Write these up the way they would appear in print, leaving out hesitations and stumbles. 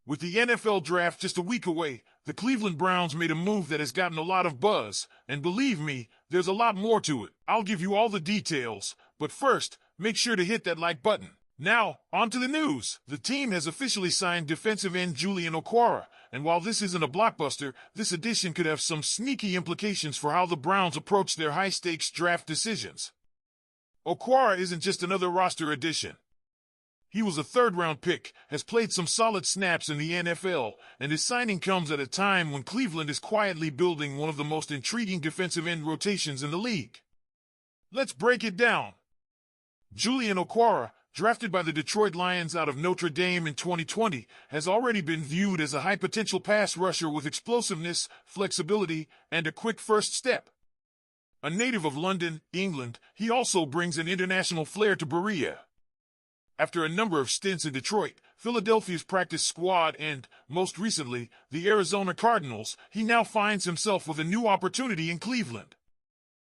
With the NFL draft just a week away, the Cleveland Browns made a move that has gotten a lot of buzz, and believe me, there's a lot more to it. I'll give you all the details, but first, make sure to hit that like button. Now, on to the news. The team has officially signed defensive end Julian Okwara, and while this isn't a blockbuster, this addition could have some sneaky implications for how the Browns approach their high-stakes draft decisions. Okwara isn't just another roster addition. He was a third-round pick, has played some solid snaps in the NFL, and his signing comes at a time when Cleveland is quietly building one of the most intriguing defensive end rotations in the league. Let's break it down. Julian Okwara, drafted by the Detroit Lions out of Notre Dame in 2020, has already been viewed as a high-potential pass rusher with explosiveness, flexibility, and a quick first step. A native of London, England, he also brings an international flair to Berea. After a number of stints in Detroit, Philadelphia's practice squad, and, most recently, the Arizona Cardinals, he now finds himself with a new opportunity in Cleveland.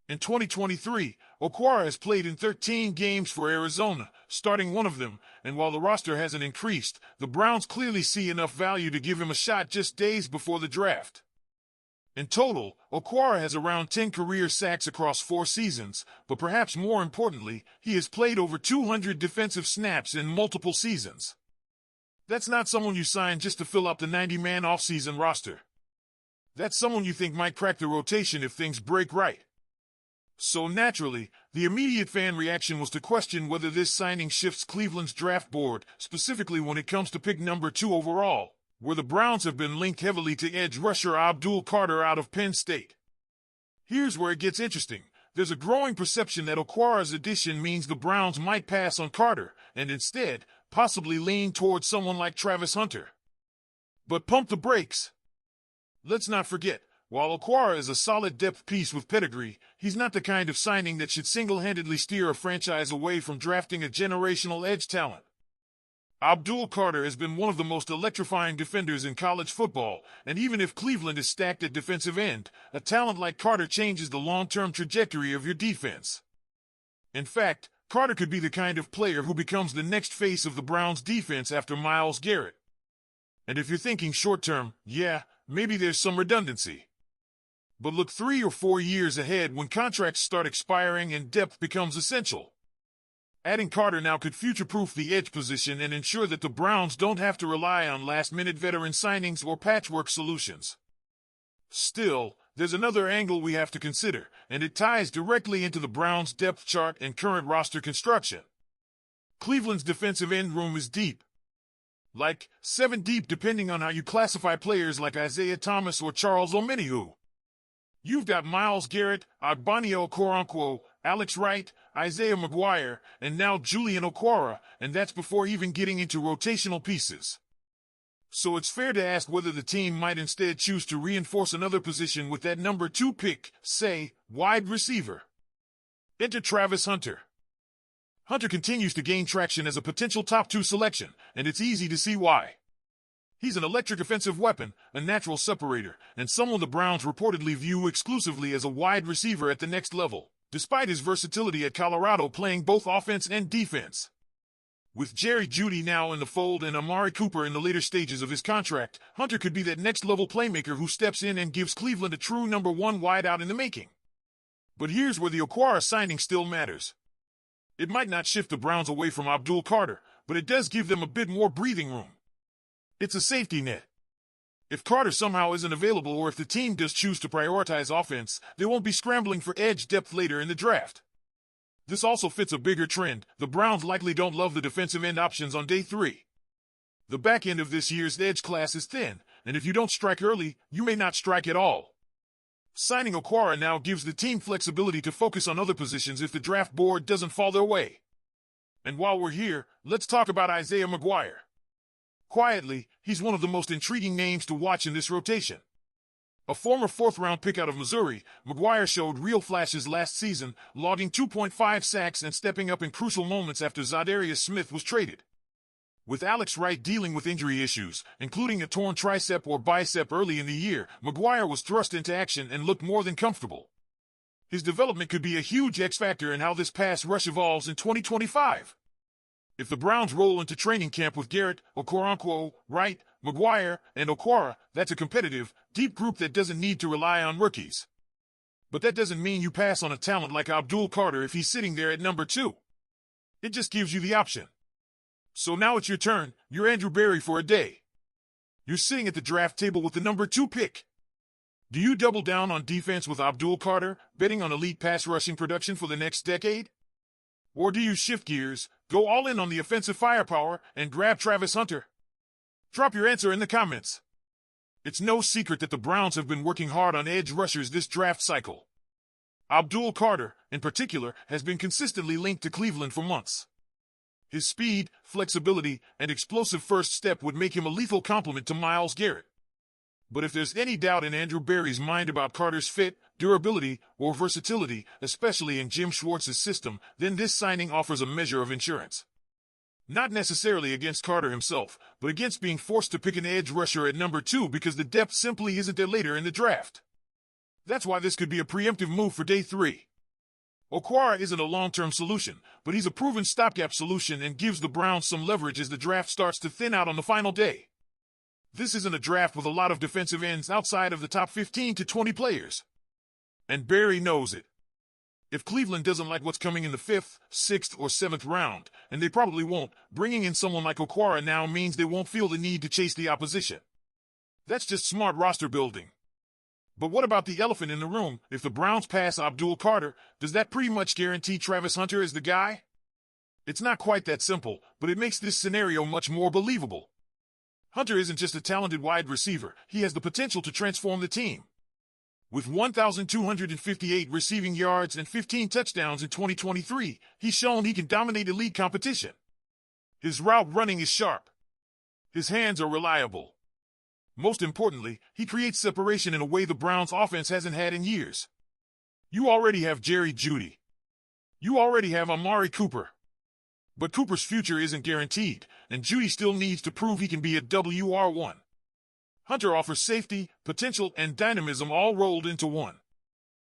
In 2023, Okwara has played in 13 games for Arizona, starting one of them, and while the roster hasn't increased, the Browns clearly see enough value to give him a shot just days before the draft. In total, Okwara has around 10 career sacks across 4 seasons, but perhaps more importantly, he has played over 200 defensive snaps in multiple seasons. That's not someone you sign just to fill up the 90-man offseason roster. That's someone you think might crack the rotation if things break right. So naturally, the immediate fan reaction was to question whether this signing shifts Cleveland's draft board, specifically when it comes to pick number 2 overall, where the Browns have been linked heavily to edge rusher Abdul Carter out of Penn State. Here's where it gets interesting. There's a growing perception that Okwara's addition means the Browns might pass on Carter, and instead, possibly lean towards someone like Travis Hunter. But pump the brakes. Let's not forget, while Okwara is a solid depth piece with pedigree, he's not the kind of signing that should single-handedly steer a franchise away from drafting a generational edge talent. Abdul Carter has been one of the most electrifying defenders in college football, and even if Cleveland is stacked at defensive end, a talent like Carter changes the long-term trajectory of your defense. In fact, Carter could be the kind of player who becomes the next face of the Browns' defense after Myles Garrett. And if you're thinking short-term, yeah, maybe there's some redundancy. But look 3 or 4 years ahead when contracts start expiring and depth becomes essential. Adding Carter now could future-proof the edge position and ensure that the Browns don't have to rely on last-minute veteran signings or patchwork solutions. Still, there's another angle we have to consider, and it ties directly into the Browns' depth chart and current roster construction. Cleveland's defensive end room is deep. Like 7 deep depending on how you classify players like Isaiah Thomas or Charles Omenihu. You've got Myles Garrett, Agbanio Okoronkwo, Alex Wright, Isaiah McGuire, and now Julian Okwara, and that's before even getting into rotational pieces. So it's fair to ask whether the team might instead choose to reinforce another position with that number 2 pick, say, wide receiver. Enter Travis Hunter. Hunter continues to gain traction as a potential top 2 selection, and it's easy to see why. He's an electric offensive weapon, a natural separator, and someone the Browns reportedly view exclusively as a wide receiver at the next level, despite his versatility at Colorado playing both offense and defense. With Jerry Jeudy now in the fold and Amari Cooper in the later stages of his contract, Hunter could be that next-level playmaker who steps in and gives Cleveland a true number 1 wideout in the making. But here's where the Okwara signing still matters. It might not shift the Browns away from Abdul Carter, but it does give them a bit more breathing room. It's a safety net. If Carter somehow isn't available or if the team does choose to prioritize offense, they won't be scrambling for edge depth later in the draft. This also fits a bigger trend. The Browns likely don't love the defensive end options on day 3. The back end of this year's edge class is thin, and if you don't strike early, you may not strike at all. Signing Okwara now gives the team flexibility to focus on other positions if the draft board doesn't fall their way. And while we're here, let's talk about Isaiah McGuire. Quietly, he's one of the most intriguing names to watch in this rotation. A former 4th-round pick out of Missouri, McGuire showed real flashes last season, logging 2.5 sacks and stepping up in crucial moments after Zadarius Smith was traded. With Alex Wright dealing with injury issues, including a torn tricep or bicep early in the year, McGuire was thrust into action and looked more than comfortable. His development could be a huge X-factor in how this pass rush evolves in 2025. If the Browns roll into training camp with Garrett, Okoronkwo, Wright, McGuire, and Okwara, that's a competitive, deep group that doesn't need to rely on rookies. But that doesn't mean you pass on a talent like Abdul Carter if he's sitting there at number 2. It just gives you the option. So now it's your turn. You're Andrew Berry for a day. You're sitting at the draft table with the number 2 pick. Do you double down on defense with Abdul Carter, betting on elite pass rushing production for the next decade? Or do you shift gears, go all in on the offensive firepower, and grab Travis Hunter? Drop your answer in the comments. It's no secret that the Browns have been working hard on edge rushers this draft cycle. Abdul Carter, in particular, has been consistently linked to Cleveland for months. His speed, flexibility, and explosive first step would make him a lethal complement to Myles Garrett. But if there's any doubt in Andrew Berry's mind about Carter's fit, durability, or versatility, especially in Jim Schwartz's system, then this signing offers a measure of insurance. Not necessarily against Carter himself, but against being forced to pick an edge rusher at number 2 because the depth simply isn't there later in the draft. That's why this could be a preemptive move for day 3. Okwara isn't a long-term solution, but he's a proven stopgap solution and gives the Browns some leverage as the draft starts to thin out on the final day. This isn't a draft with a lot of defensive ends outside of the top 15 to 20 players. And Berry knows it. If Cleveland doesn't like what's coming in the 5th, 6th, or 7th round, and they probably won't, bringing in someone like Okwara now means they won't feel the need to chase the opposition. That's just smart roster building. But what about the elephant in the room? If the Browns pass Abdul Carter, does that pretty much guarantee Travis Hunter is the guy? It's not quite that simple, but it makes this scenario much more believable. Hunter isn't just a talented wide receiver, he has the potential to transform the team. With 1,258 receiving yards and 15 touchdowns in 2023, he's shown he can dominate elite competition. His route running is sharp. His hands are reliable. Most importantly, he creates separation in a way the Browns' offense hasn't had in years. You already have Jerry Jeudy. You already have Amari Cooper. But Cooper's future isn't guaranteed, and Jeudy still needs to prove he can be a WR1. Hunter offers safety, potential, and dynamism all rolled into one.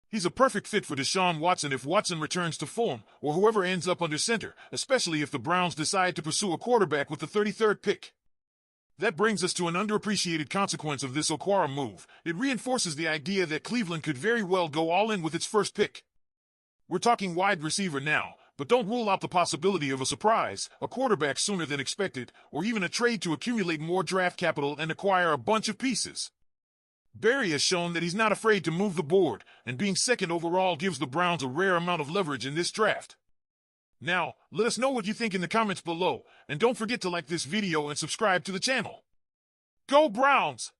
He's a perfect fit for Deshaun Watson if Watson returns to form, or whoever ends up under center, especially if the Browns decide to pursue a quarterback with the 33rd pick. That brings us to an underappreciated consequence of this Okwara move. It reinforces the idea that Cleveland could very well go all in with its first pick. We're talking wide receiver now, but don't rule out the possibility of a surprise, a quarterback sooner than expected, or even a trade to accumulate more draft capital and acquire a bunch of pieces. Berry has shown that he's not afraid to move the board, and being second overall gives the Browns a rare amount of leverage in this draft. Now, let us know what you think in the comments below, and don't forget to like this video and subscribe to the channel. Go Browns!